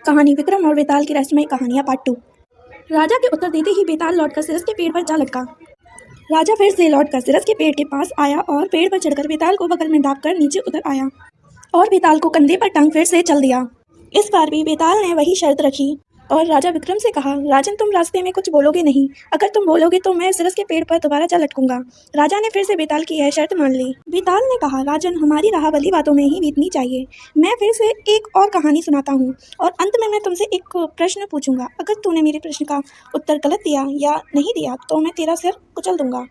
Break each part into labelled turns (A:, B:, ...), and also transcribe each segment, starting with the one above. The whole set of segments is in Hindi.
A: कहानी विक्रम और बेताल की रहस्यमयी कहानियाँ पार्ट 2। राजा के उत्तर देते ही बेताल लौटकर सिरस के पेड़ पर जा लटका। राजा फिर से लौटकर सिरस के पेड़ के पास आया और पेड़ पर चढ़कर बेताल को बगल में दाबकर नीचे उतर आया और बेताल को कंधे पर टांग फिर से चल दिया। इस बार भी बेताल ने वही शर्त रखी और राजा विक्रम से कहा, राजन तुम रास्ते में कुछ बोलोगे नहीं, अगर तुम बोलोगे तो मैं सिरस के पेड़ पर दोबारा जा लटकूंगा। राजा ने फिर से बेताल की यह शर्त मान ली। बेताल ने कहा, राजन हमारी राह भली बातों में ही बीतनी चाहिए। मैं फिर से एक और कहानी सुनाता हूँ और अंत में मैं तुमसे एक प्रश्न पूछूंगा। अगर तूने मेरे प्रश्न का उत्तर गलत दिया या नहीं दिया तो मैं तेरा सिर कुचल दूंगा।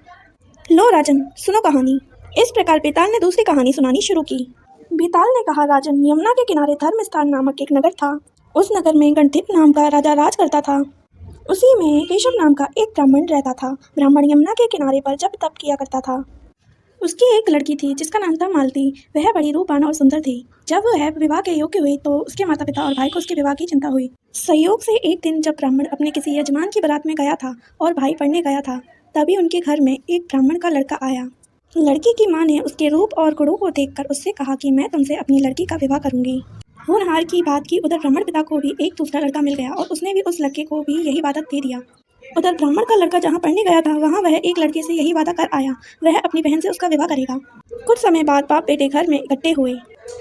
A: लो राजन सुनो कहानी। इस प्रकार बेताल ने दूसरी कहानी सुनानी शुरू की। बेताल ने कहा, राजन यमुना के किनारे धर्मस्थान नामक एक नगर था। उस नगर में गणधिप नाम का राजा राज करता था। उसी में केशव नाम का एक ब्राह्मण रहता था। ब्राह्मण यमुना के किनारे पर जप तप किया करता था। उसकी एक लड़की थी जिसका नाम था मालती। वह बड़ी रूपवान और सुंदर थी। जब वह विवाह के योग्य हुई तो उसके माता पिता और भाई को उसके विवाह की चिंता हुई। संयोग से एक दिन जब ब्राह्मण अपने किसी यजमान की बारात में गया था और भाई पढ़ने गया था, तभी उनके घर में एक ब्राह्मण का लड़का आया। लड़की की माँ ने उसके रूप और गुणों को देखकर उससे कहा कि मैं तुमसे अपनी लड़की का विवाह करूंगी। होनहार की बात की उधर ब्राह्मण पिता को भी एक दूसरा लड़का मिल गया और उसने भी उस लड़के को भी यही वादा दे दिया। उधर ब्राह्मण का लड़का जहाँ पढ़ने गया था वहाँ वह एक लड़के से यही वादा कर आया, वह अपनी बहन से उसका विवाह करेगा। कुछ समय बाद बाप बेटे घर में इकट्ठे हुए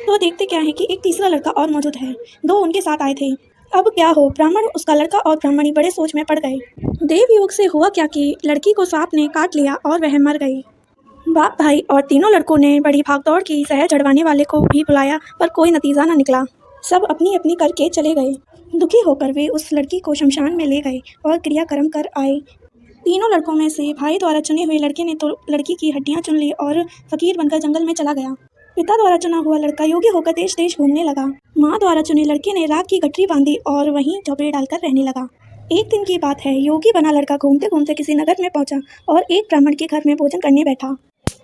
A: तो देखते क्या है कि एक तीसरा लड़का और मौजूद है। दो उनके साथ आए थे। अब क्या हो, ब्राह्मण, उसका लड़का और ब्राह्मणी बड़े सोच में पड़ गए। देव योग से हुआ क्या कि लड़की को सांप ने काट लिया और वह मर गई। बाप भाई और तीनों लड़कों ने बड़ी भागदौड़ की। शहर चढ़वाने वाले को भी बुलाया पर कोई नतीजा न निकला। सब अपनी अपनी करके चले गए। दुखी होकर वे उस लड़की को शमशान में ले गए और क्रियाक्रम कर आए। तीनों लड़कों में से भाई द्वारा चुने हुए लड़के ने तो लड़की की हड्डियां चुन ली और फकीर बनकर जंगल में चला गया। पिता द्वारा चुना हुआ लड़का योगी होकर देश देश घूमने लगा। माँ द्वारा चुने लड़के ने राख की गठरी बांधी और वहीं झोपड़ी डालकर रहने लगा। एक दिन की बात है, योगी बना लड़का घूमते घूमते किसी नगर में पहुंचा और एक ब्राह्मण के घर में भोजन करने बैठा।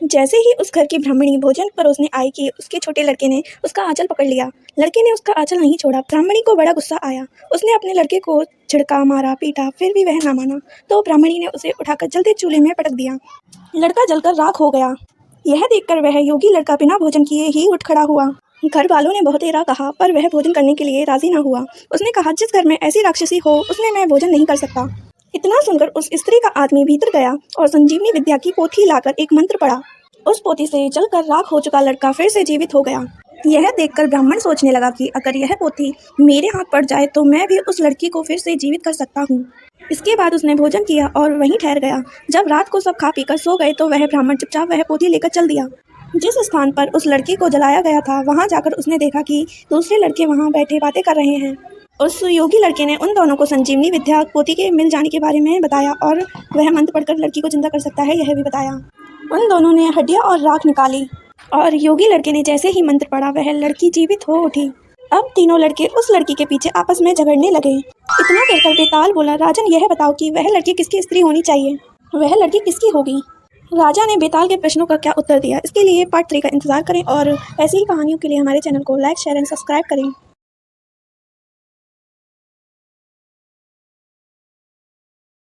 A: जैसे ही उस घर की ब्राह्मणी भोजन परोसने आई कि उसके छोटे लड़के ने उसका आंचल पकड़ लिया। लड़के ने उसका आंचल नहीं छोड़ा। ब्राह्मणी को बड़ा गुस्सा आया। उसने अपने लड़के को झिड़का, मारा, पीटा, फिर भी वह ना माना तो ब्राह्मणी ने उसे उठाकर जलते चूल्हे में पटक दिया। लड़का जलकर राख हो गया। यह देखकर वह योगी लड़का बिना भोजन किए ही उठ खड़ा हुआ। घर वालों ने बहुत देर कहा पर वह भोजन करने के लिए राजी ना हुआ। उसने कहा, जिस घर में ऐसी राक्षसी हो उसमें मैं भोजन नहीं कर सकता। इतना सुनकर उस स्त्री का आदमी भीतर गया और संजीवनी विद्या की पोथी लाकर एक मंत्र पढ़ा। उस पोथी से जलकर राख हो चुका लड़का फिर से जीवित हो गया। यह देखकर ब्राह्मण सोचने लगा कि अगर यह पोथी मेरे हाथ पड़ जाए तो मैं भी उस लड़की को फिर से जीवित कर सकता हूँ। इसके बाद उसने भोजन किया और वहीं ठहर गया। जब रात को सब खा पीकर सो गए तो वह ब्राह्मण चुपचाप वह पोथी लेकर चल दिया। जिस स्थान पर उस लड़की को जलाया गया था वहाँ जाकर उसने देखा कि दूसरे लड़के वहाँ बैठे बातें कर रहे हैं। उस योगी लड़के ने उन दोनों को संजीवनी विद्या पोथी के मिल जाने के बारे में बताया और वह मंत्र पढ़कर लड़की को जिंदा कर सकता है यह भी बताया। उन दोनों ने हड्डियां और राख निकाली और योगी लड़के ने जैसे ही मंत्र पढ़ा वह लड़की जीवित हो उठी। अब तीनों लड़के उस लड़की के पीछे आपस में झगड़ने लगे। इतना कहकर बेताल बोला, राजन यह बताओ कि वह लड़की किसकी स्त्री होनी चाहिए, वह लड़की किसकी होगी। राजा ने बेताल के प्रश्नों का क्या उत्तर दिया, इसके लिए पार्ट 3 का इंतजार करें और ऐसी ही कहानियों के लिए हमारे चैनल को लाइक, शेयर एंड सब्सक्राइब करें।